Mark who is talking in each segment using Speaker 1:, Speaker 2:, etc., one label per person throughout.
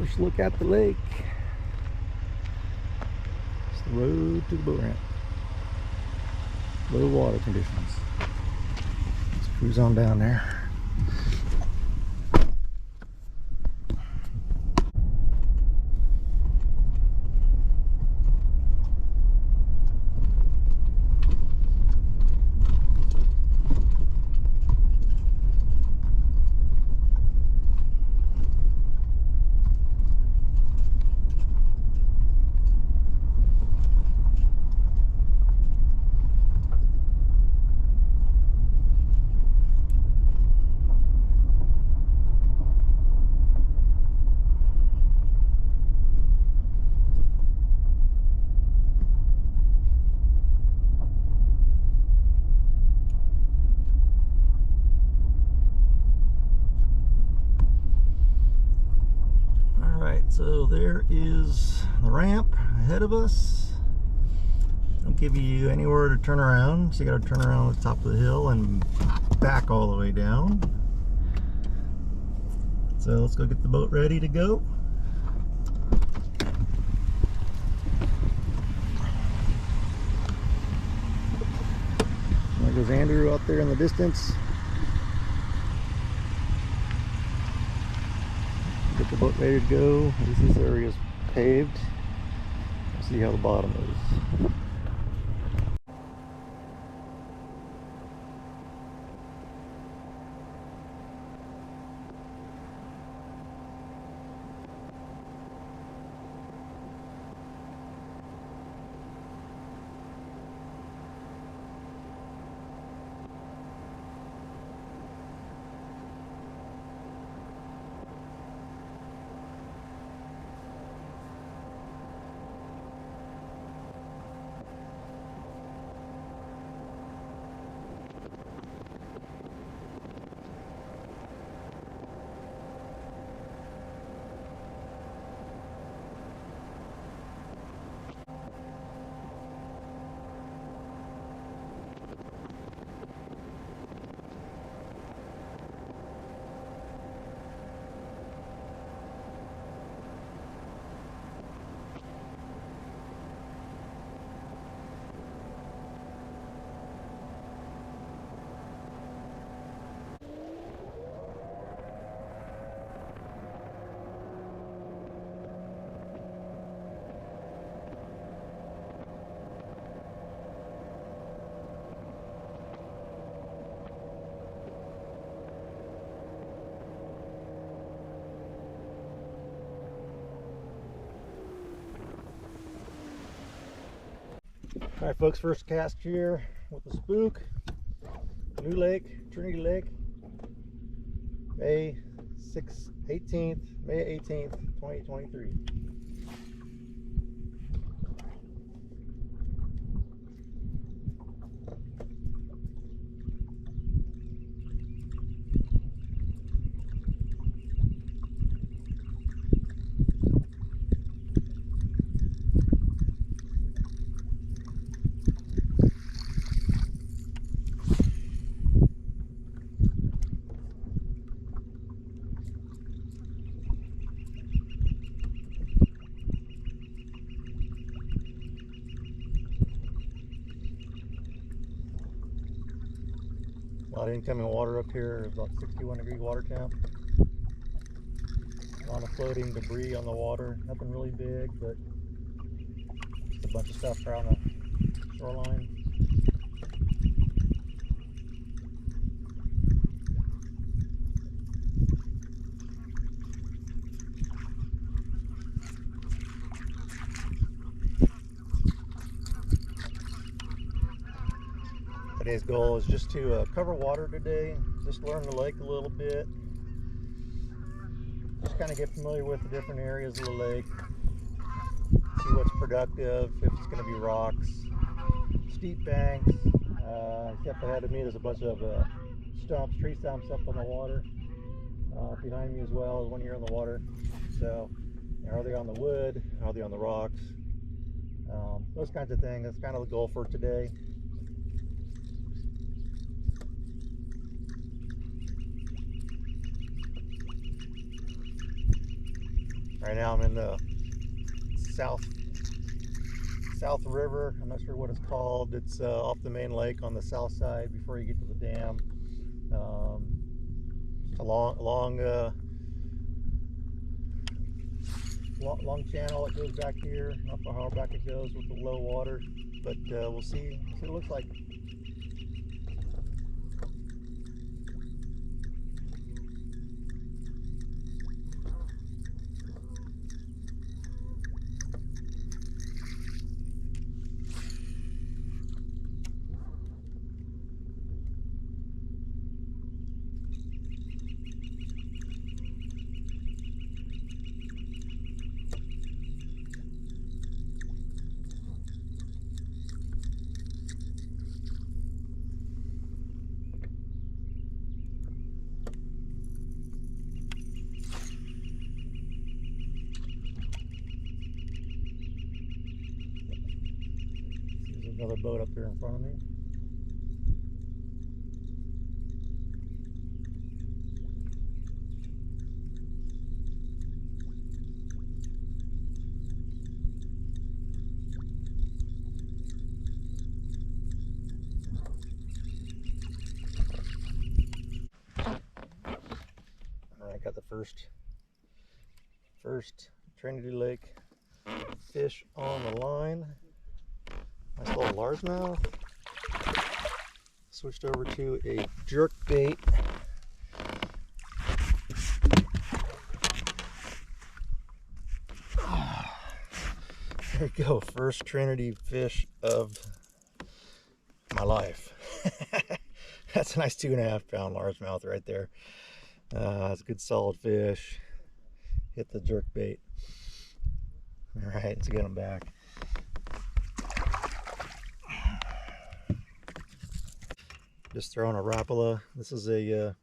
Speaker 1: First look at the lake. It's the road to the boat ramp. Low water conditions. Let's cruise on down there. So there is the ramp ahead of us. I'll give you anywhere to turn around. So you got to turn around at the top of the hill and back all the way down. So let's go get the boat ready to go. There goes Andrew out there in the distance. Get the boat ready to go. At least this area is paved. We'll see how the bottom is. All right, folks, first cast here with the spook. New lake, Trinity Lake, May 18th, 2023. A lot of incoming water up here. There's about 61-degree water temp. A lot of floating debris on the water. Nothing really big, but just a bunch of stuff around the shoreline. Today's goal is just to cover water today, just learn the lake a little bit, just kind of get familiar with the different areas of the lake, see what's productive, if it's going to be rocks, steep banks. Except ahead of me there's a bunch of stumps, tree stumps up on the water. Behind me as well is one here on the water. So are they on the wood? Are they on the rocks? Those kinds of things. That's kind of the goal for today. Right now I'm in the South River. I'm not sure what it's called. It's off the main lake on the south side before you get to the dam. It's a long channel that goes back here. Not for how back it goes with the low water, but we'll see what it looks like. Another boat up there in front of me. All right, got the first Trinity Lake fish on the line. Nice little largemouth. Switched over to a jerk bait. There you go, first Trinity fish of my life. That's a nice 2.5 pound largemouth right there. That's a good solid fish. Hit the jerk bait. All right, let's get them back. Just throwing a Rapala. This is a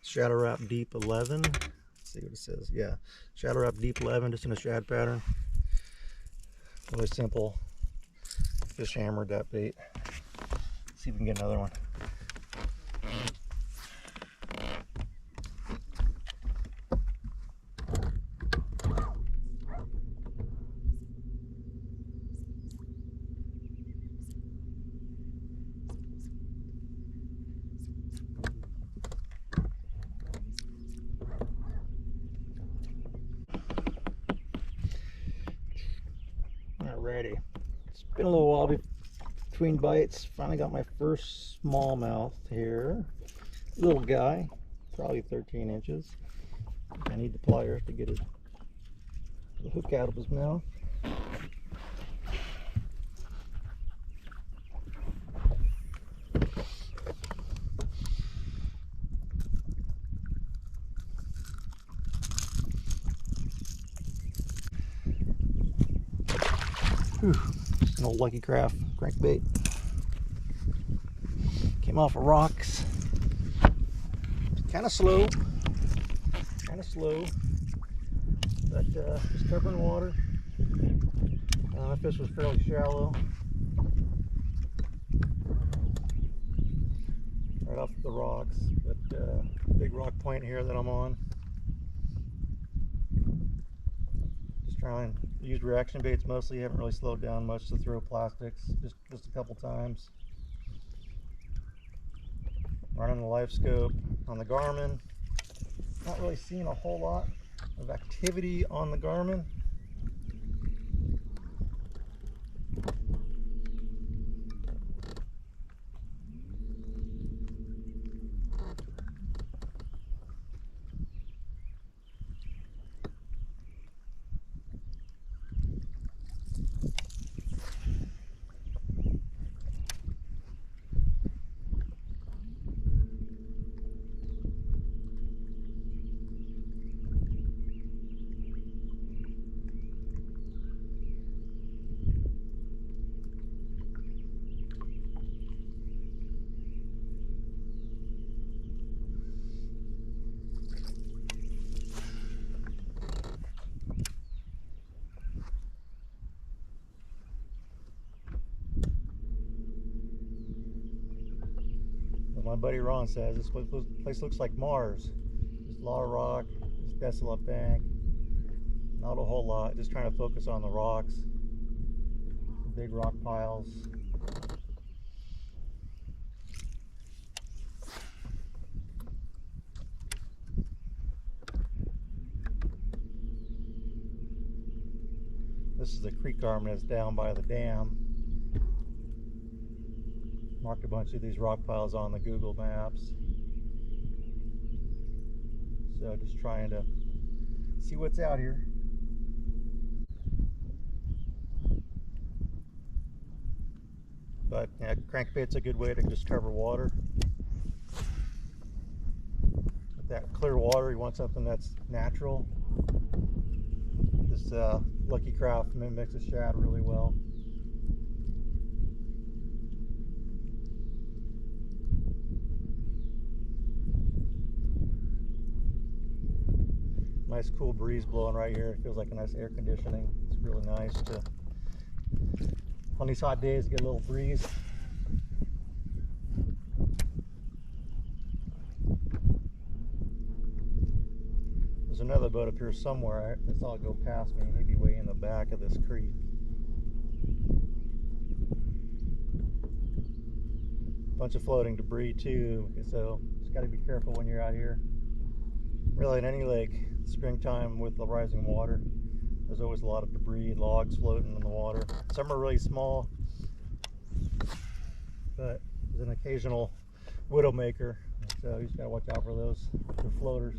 Speaker 1: Shadow Rap Deep 11. Let's see what it says. Yeah, Shadow Rap Deep 11, just in a shad pattern. Really simple. Fish hammered that bait. Let's see if we can get another one. Alrighty, it's been a little while between bites. Finally got my first smallmouth here. Little guy, probably 13 inches. I need the pliers to get the hook out of his mouth. Whew, just an old Lucky Craft crankbait. Came off of rocks. Kind of slow, but just covering water. The fish was fairly shallow. Right off the rocks, but big rock point here that I'm on. Just trying to use reaction baits mostly. Haven't really slowed down much to throw plastics, just a couple times. Running the live scope on the Garmin. Not really seeing a whole lot of activity on the Garmin. My buddy Ron says this place looks like Mars. There's a lot of rock, there's desolate bank. Not a whole lot, just trying to focus on the rocks, big rock piles. This is the creek arm that's down by the dam. Marked a bunch of these rock piles on the Google Maps. So just trying to see what's out here. But yeah, crankbait's a good way to just cover water. With that clear water, you want something that's natural. This Lucky Craft mimics a shad really well. Nice cool breeze blowing right here. It feels like a nice air conditioning. It's really nice to, on these hot days, get a little breeze. There's another boat up here somewhere. I saw it go past me, maybe way in the back of this creek. Bunch of floating debris too, so just got to be careful when you're out here. Really, in any lake, springtime with the rising water, there's always a lot of debris, logs floating in the water. Some are really small, but there's an occasional widowmaker, so you just gotta watch out for those. They're floaters.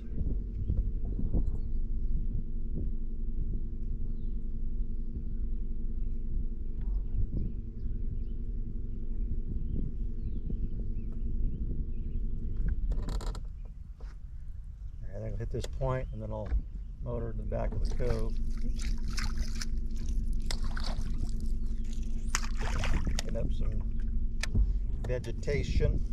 Speaker 1: I think I'll hit this point and then I'll motor to the back of the cove. Picking up some vegetation.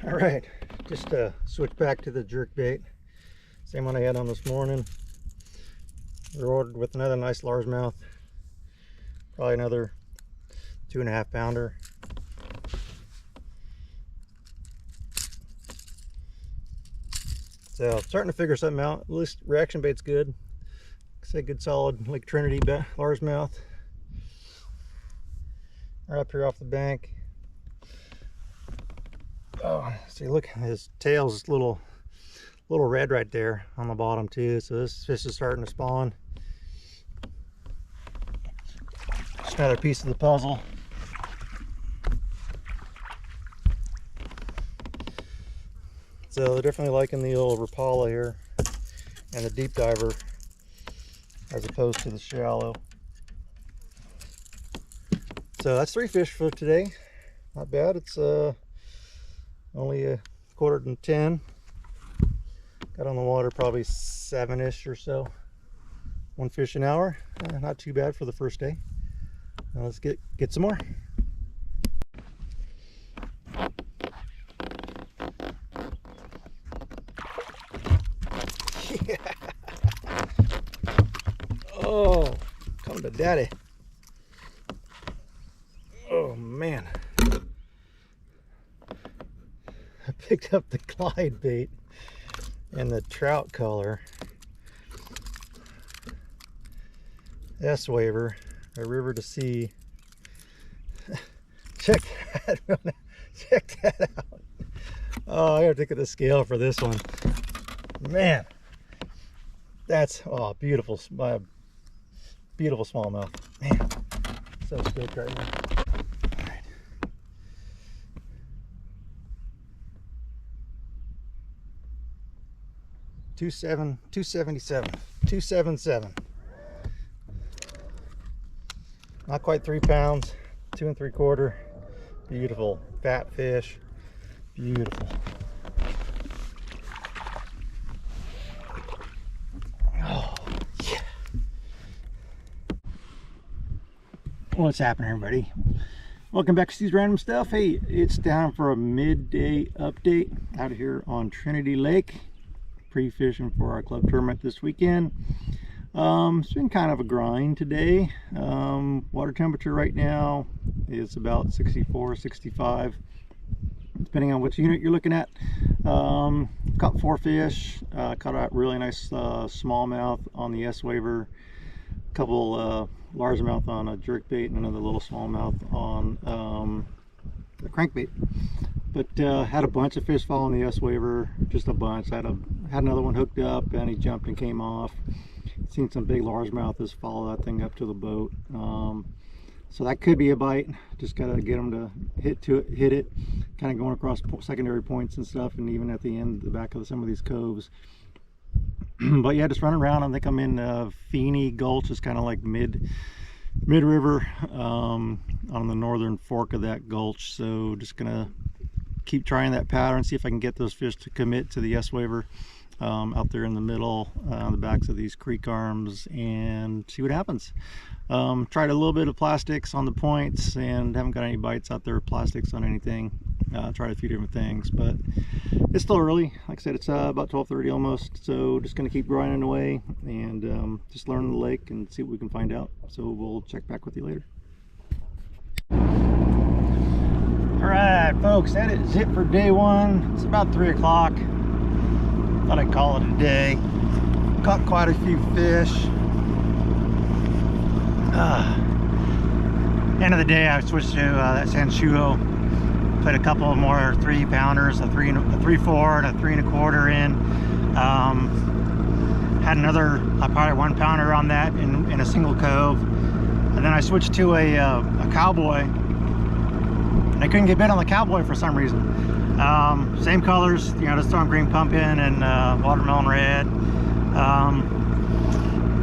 Speaker 1: All right, just switch back to the jerk bait. Same one I had on this morning. Ordered with another nice largemouth. Probably another 2.5 pounder. So starting to figure something out. At least reaction bait's good. Say good solid Lake Trinity largemouth. Right up here off the bank. Oh, see, look, his tail's a little red right there on the bottom too. So this fish is starting to spawn. Just another piece of the puzzle. So they're definitely liking the old Rapala here and the deep diver as opposed to the shallow. So that's 3 fish for today. Not bad. It's only a 9:45. Got on the water probably 7-ish or so. 1 fish an hour. Not too bad for the first day. Now let's get some more. Yeah. Oh, come to daddy. Oh man. I picked up the Clyde bait and the trout color. S waiver, a river to sea. Check that, check that out. Oh, I gotta take the scale for this one. Man, that's beautiful, beautiful smallmouth. Man, so stoked right now. 277. Not quite 3 pounds, 2 3/4. Beautiful fat fish, beautiful. Oh yeah. What's happening, everybody? Welcome back to Steve's Random Stuff. Hey, it's time for a midday update out here on Trinity Lake. pre-fishing for our club tournament this weekend. It's been kind of a grind today. Water temperature right now is about 64, 65, depending on which unit you're looking at. Caught 4 fish. Caught a really nice smallmouth on the S-Waver, a couple largemouth on a jerkbait, and another little smallmouth on the crankbait. But had a bunch of fish fall on the S-Waver, just a bunch. Had another one hooked up and he jumped and came off. Seen some big largemouth just follow that thing up to the boat. So that could be a bite. Just gotta get them to hit it, kind of going across secondary points and stuff, and even at the end, the back of some of these coves. But yeah, just running around. I think I'm in Feeney Gulch. It's kind of like mid-river on the northern fork of that gulch. So just gonna keep trying that pattern, see if I can get those fish to commit to the S-Waver out there in the middle, on the backs of these creek arms, and see what happens. Tried a little bit of plastics on the points and haven't got any bites out there with plastics on anything. Tried a few different things, but it's still early. Like I said, it's about 12:30 almost, so just going to keep grinding away and just learn the lake and see what we can find out. So we'll check back with you later. Alright folks, that is it for day one. It's about 3 o'clock. Thought I'd call it a day. Caught quite a few fish. End of the day, I switched to that Sanshuo. Put a couple more 3-pounders, a 3-4 and a 3 1/4 in. Had another probably 1-pounder on that in a single cove, and then I switched to a cowboy. I couldn't get bit on the cowboy for some reason. Same colors, you know, the storm green pumpkin and watermelon red.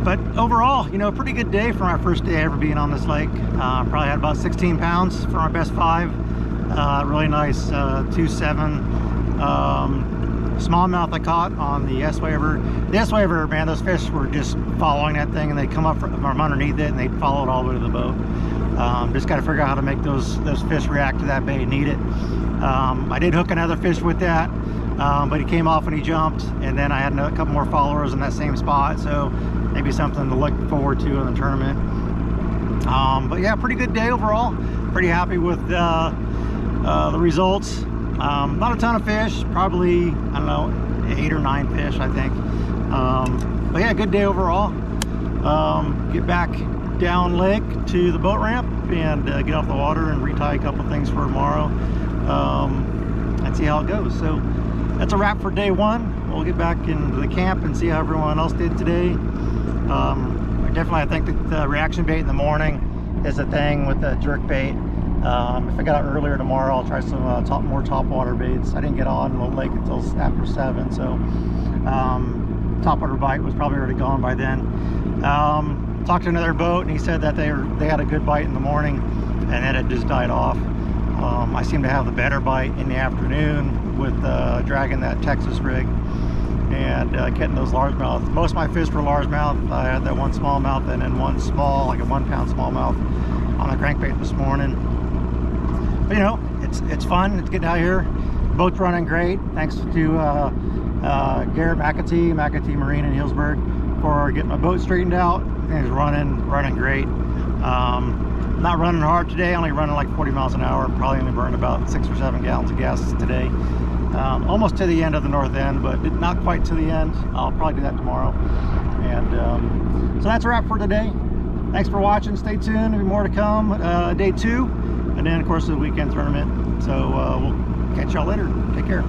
Speaker 1: But overall, you know, a pretty good day for my first day ever being on this lake. Probably had about 16 pounds for my best 5. Really nice 2.7 smallmouth I caught on the S-Waver. The S-Waver, man, those fish were just following that thing, and they'd come up from underneath it and they'd follow it all the way to the boat. Just got to figure out how to make those fish react to that bait and eat it. I did hook another fish with that, but he came off and he jumped, and then I had a couple more followers in that same spot, so maybe something to look forward to in the tournament. But yeah, pretty good day overall. Pretty happy with the results. Not a ton of fish, probably, I don't know, 8 or 9 fish, I think. But yeah, good day overall. Get back down lake to the boat ramp and get off the water and retie a couple things for tomorrow, and see how it goes. So that's a wrap for day one. We'll get back into the camp and see how everyone else did today. I think that the reaction bait in the morning is a thing with the jerk bait. If I got out earlier tomorrow, I'll try some more topwater baits. I didn't get on the lake until after 7, so topwater bite was probably already gone by then. Talked to another boat, and he said that they had a good bite in the morning, and then it just died off. I seem to have the better bite in the afternoon with dragging that Texas rig and getting those largemouth. Most of my fish were largemouth. I had that one smallmouth and then one small, like a 1-pound smallmouth on the crankbait this morning. But you know, it's fun. It's getting out here. Boat's running great. Thanks to Garrett McAtee Marine in Healdsburg for getting my boat straightened out. It's running great. Not running hard today, only running like 40 miles an hour. Probably only burned about 6 or 7 gallons of gas today. Almost to the end of the north end, but not quite to the end. I'll probably do that tomorrow. And so that's a wrap for today. Thanks for watching. Stay tuned. There'll be more to come. Day 2, and then of course the weekend tournament. So we'll catch y'all later. Take care.